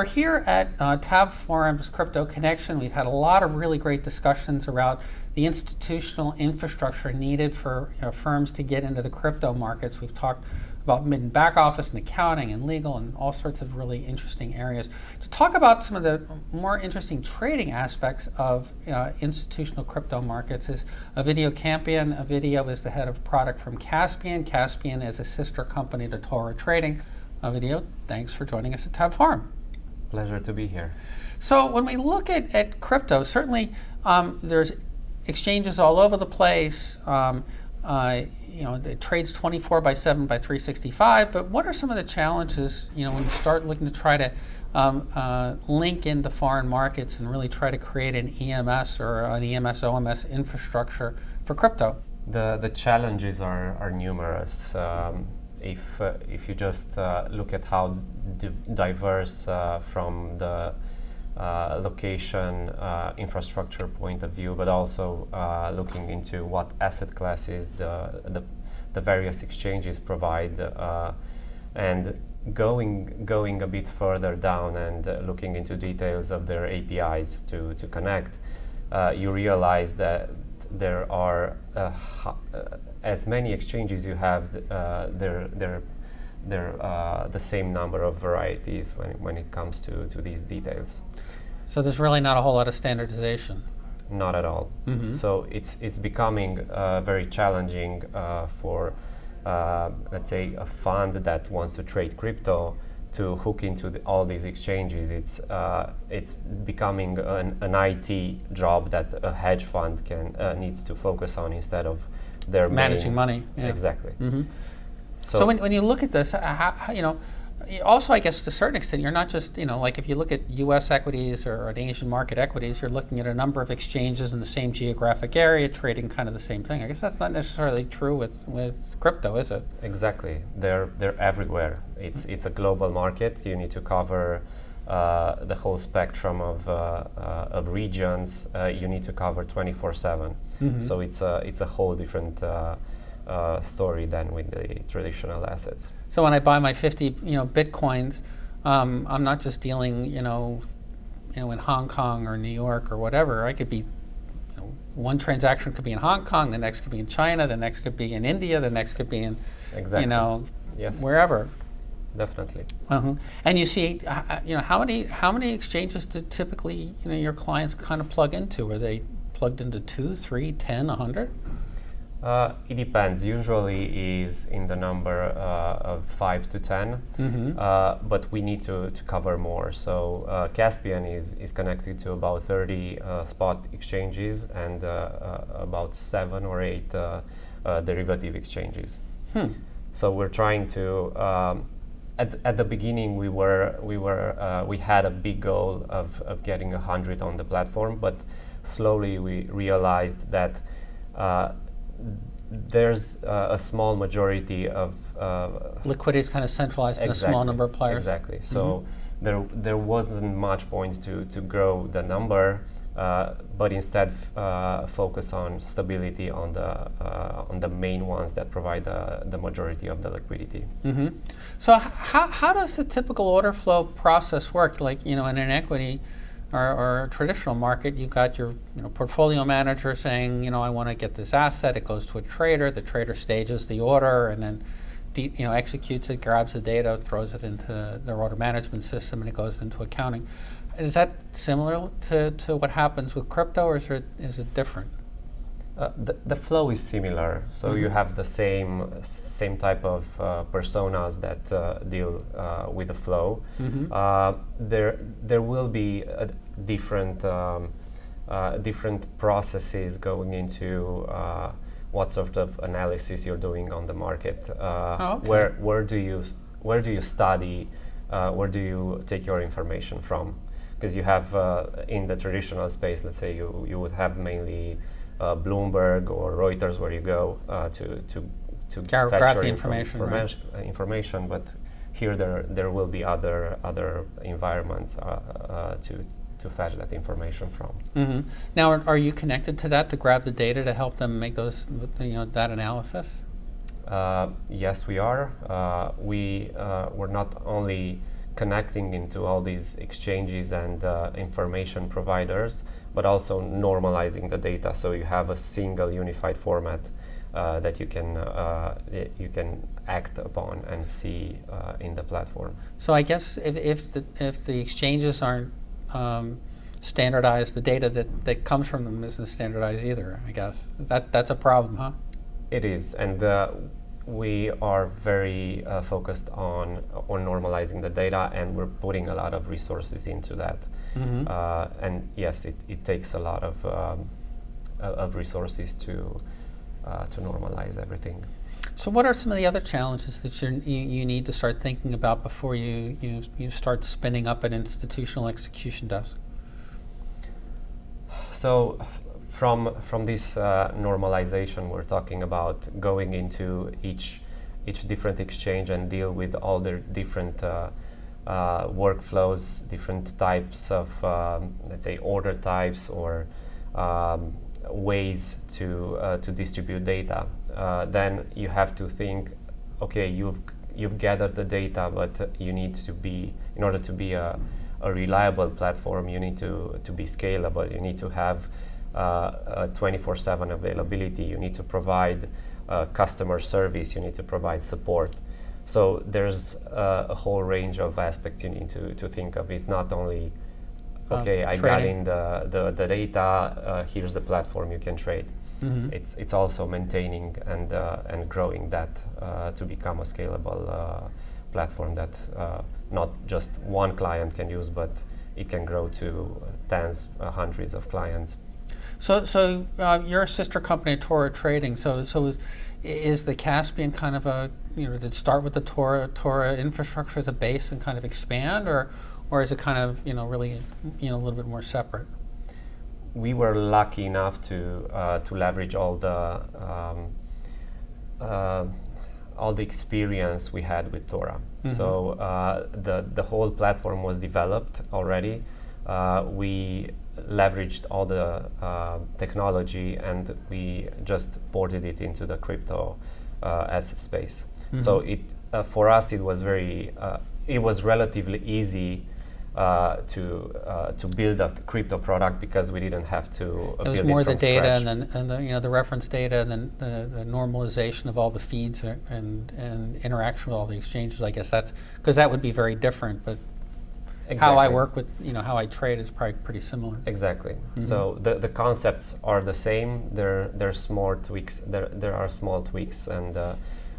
we're here at TABB Forum's Crypto Connection. We've had a lot of really great discussions about the institutional infrastructure needed for firms to get into the crypto markets. We've talked about mid and back office and accounting and legal and all sorts of really interesting areas. To talk about some of the more interesting trading aspects of institutional crypto markets is Ovidiu Campean. Ovidiu is the head of product from Caspian. Caspian is a sister company to Torah Trading. Ovidiu, thanks for joining us at TABB Forum. Pleasure to be here. So when we look at crypto, certainly there's exchanges all over the place. It trades 24/7 by 365. But what are some of the challenges, when you start looking to try to link into foreign markets and really try to create an EMS or an EMS OMS infrastructure for crypto? The challenges are numerous. If you just look at how diverse from the location infrastructure point of view, but also looking into what asset classes the various exchanges provide, and going a bit further down and looking into details of their APIs to connect, you realize that there are as many exchanges you have, they're the same number of varieties when it comes to these details. So there's really not a whole lot of standardization. Not at all. Mm-hmm. So it's becoming very challenging for let's say a fund that wants to trade crypto to hook into all these exchanges. It's becoming an IT job that a hedge fund needs to focus on instead of their managing money. Yeah. Exactly. Mm-hmm. So when you look at this, also I guess to a certain extent, you're not just, like if you look at U.S. equities or an Asian market equities, you're looking at a number of exchanges in the same geographic area trading kind of the same thing. I guess that's not necessarily true with crypto, is it? Exactly. They're everywhere. It's a global market. You need to cover the whole spectrum of regions. You need to cover 24/7. Mm-hmm. So it's a whole different story than with the traditional assets. So when I buy my 50, Bitcoins, I'm not just dealing, in Hong Kong or New York or whatever. I could be, one transaction could be in Hong Kong, the next could be in China, the next could be in India, the next could be in, yes, wherever. Definitely. Uh-huh. And you see, how many exchanges do typically, your clients kind of plug into? Are they plugged into 2, 3, 10, 100? It depends. Usually is in the number of 5 to 10, mm-hmm. But we need to cover more. So Caspian is connected to about 30 spot exchanges and about 7 or 8 derivative exchanges. So we're trying to. At the beginning, we had a big goal of getting 100 on the platform, but slowly we realized that. There's a small majority of liquidity is kind of centralized in a small number of players. Exactly. So there wasn't much point to grow the number, but instead focus on stability on the main ones that provide the majority of the liquidity. Mm-hmm. So how does the typical order flow process work? Like in an equity or a traditional market, you've got your portfolio manager saying, I want to get this asset. It goes to a trader. The trader stages the order and then executes it, grabs the data, throws it into their order management system, and it goes into accounting. Is that similar to what happens with crypto, or is it different? The flow is similar. So mm-hmm. you have the same type of personas that deal with the flow. Mm-hmm. There will be different processes going into what sort of analysis you're doing on the market. Okay. Where do you study? Where do you take your information from? Because you have in the traditional space, let's say you would have mainly Bloomberg or Reuters, where you go to grab the information. But here there will be other environments to fetch that information from. Mm-hmm. Now, are you connected to that to grab the data to help them make those that analysis? Yes, we are. We're not only connecting into all these exchanges and information providers, but also normalizing the data so you have a single unified format that you can act upon and see in the platform. So I guess if the exchanges aren't standardized, the data that comes from them isn't standardized either. I guess that's a problem, huh? It is, and we are very focused on normalizing the data, and we're putting a lot of resources into that. Mm-hmm. And yes, it takes a lot of resources to normalize everything. So what are some of the other challenges that you need to start thinking about before you start spinning up an institutional execution desk? So from this normalization, we're talking about going into each different exchange and deal with all their different workflows, different types of let's say order types or ways to distribute data. Then you have to think, okay, you've gathered the data, but you need to be, in order to be a reliable platform, you need to be scalable. You need to have 24/7 availability. You need to provide customer service. You need to provide support. So there's a whole range of aspects you need to think of. It's not only okay, I got in the data. Here's the platform you can trade. Mm-hmm. It's also maintaining and growing that to become a scalable platform that not just one client can use, but it can grow to tens, hundreds of clients. So you're a sister company, Tora Trading. So is the Caspian kind of a, did it start with the Tora infrastructure as a base and kind of expand, or is it kind of really a little bit more separate? We were lucky enough to leverage all the experience we had with Tora. Mm-hmm. So the whole platform was developed already. We leveraged all the technology and we just ported it into the crypto asset space. Mm-hmm. So for us it was relatively easy to build a crypto product because we didn't have to build it from scratch. It was more the data and the reference data and then the normalization of all the feeds and interaction with all the exchanges. I guess that's because that would be very different, but exactly. How I work with, how I trade is probably pretty similar. Exactly. Mm-hmm. So the concepts are the same. There's small tweaks. There are small tweaks and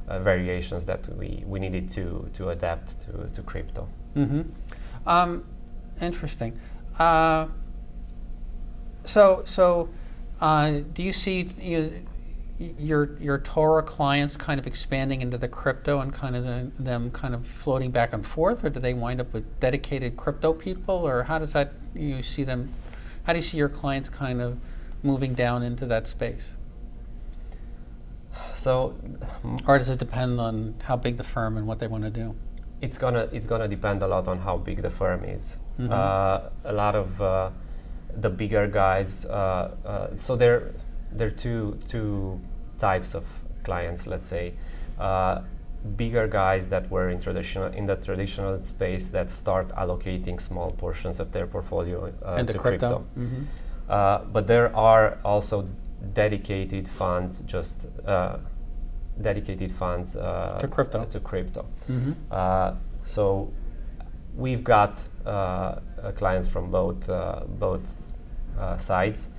variations that we needed to adapt to crypto. Mm-hmm. Interesting. So do you see your Tora clients kind of expanding into the crypto and kind of them kind of floating back and forth, or do they wind up with dedicated crypto people, or how does that see them? How do you see your clients kind of moving down into that space? So, or does it depend on how big the firm and what they want to do? It's gonna depend a lot on how big the firm is. Mm-hmm. A lot of the bigger guys. So there are two types of clients. Let's say bigger guys that were in the traditional space that start allocating small portions of their portfolio to crypto. Mm-hmm. But there are also dedicated funds to crypto. Mm-hmm. So we've got clients from both sides.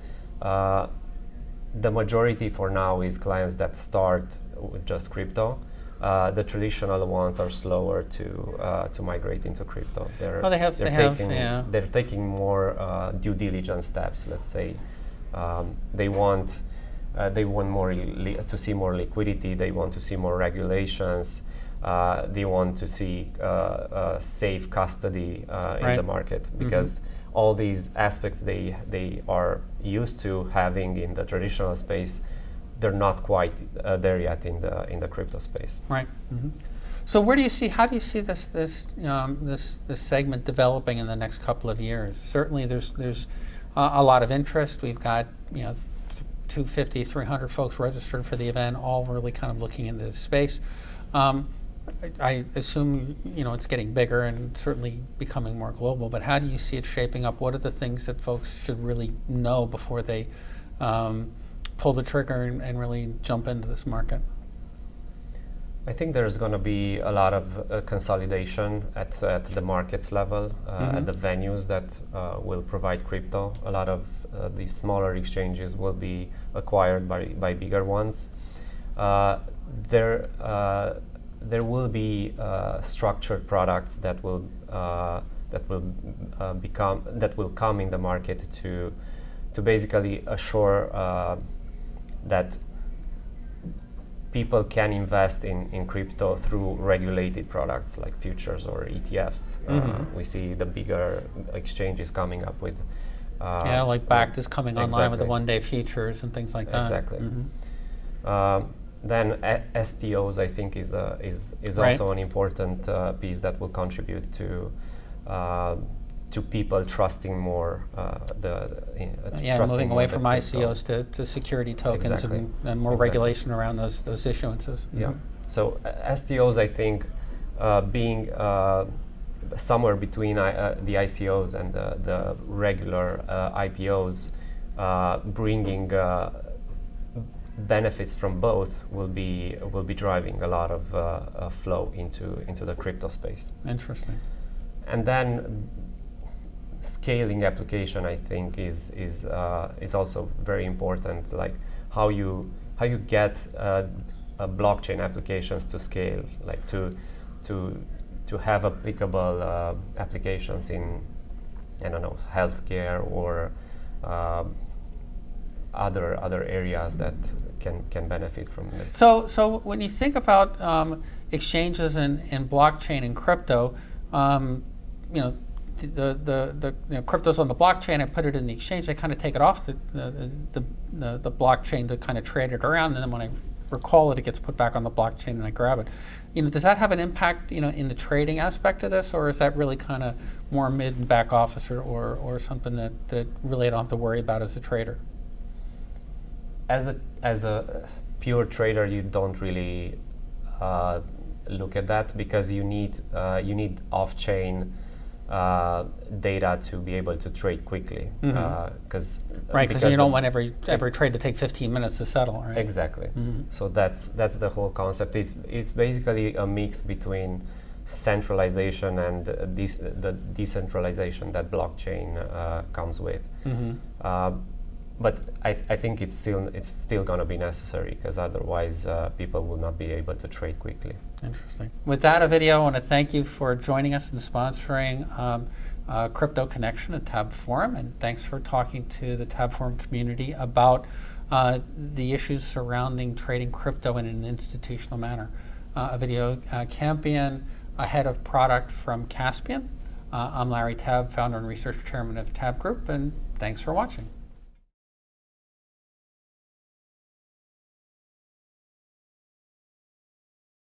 The majority for now is clients that start with just crypto. The traditional ones are slower to migrate into crypto. They're taking more due diligence steps. Let's say they want more to see more liquidity. They want to see more regulations. They want to see safe custody in the market, because all these aspects they are used to having in the traditional space, they're not quite there yet in the crypto space. Right. Mm-hmm. So how do you see this segment developing in the next couple of years? Certainly, there's a lot of interest. We've got 250, 300 folks registered for the event, all really kind of looking into this space. I assume it's getting bigger and certainly becoming more global, but how do you see it shaping up? What are the things that folks should really know before they pull the trigger and really jump into this market? I think there's going to be a lot of consolidation at the markets level, at the venues that will provide crypto. A lot of these smaller exchanges will be acquired by bigger ones. There will be structured products that will come in the market to basically assure that people can invest in crypto through regulated products like futures or ETFs. We see the bigger exchanges coming up with. Like Backed is coming online with the exactly. one-day futures and things like that. Exactly. Then STOs, I think, is Right. also an important piece that will contribute to people trusting more Moving away the from crypto. ICOs to security tokens Exactly. and more Exactly. regulation around those issuances. Yeah. So STOs, I think, being somewhere between the ICOs and the regular IPOs, bringing benefits from both will be driving a lot of flow into the crypto space. Interesting. And then scaling application, I think, is also very important. Like how you get blockchain applications to scale, like to have applicable applications in, I don't know, healthcare or other areas that can benefit from this. So when you think about exchanges and blockchain and crypto, the crypto's on the blockchain. I put it in the exchange. I kind of take it off the blockchain to kind of trade it around, and then when I recall it, it gets put back on the blockchain and I grab it. Does that have an impact, in the trading aspect of this, or is that really kind of more mid and back office or something that really I don't have to worry about as a trader? As a pure trader, you don't really look at that because you need off-chain data to be able to trade quickly. Because you don't want every trade to take 15 minutes to settle, right? Exactly. So that's the whole concept. It's basically a mix between centralization and the decentralization that blockchain comes with. But I think it's still going to be necessary because otherwise people will not be able to trade quickly. Interesting. With that, Ovidiu, I want to thank you for joining us and sponsoring Crypto Connection at TABB Forum, and thanks for talking to the TABB Forum community about the issues surrounding trading crypto in an institutional manner. Ovidiu Campean, head of product from Caspian. I'm Larry Tabb, founder and research chairman of TABB Group, and thanks for watching.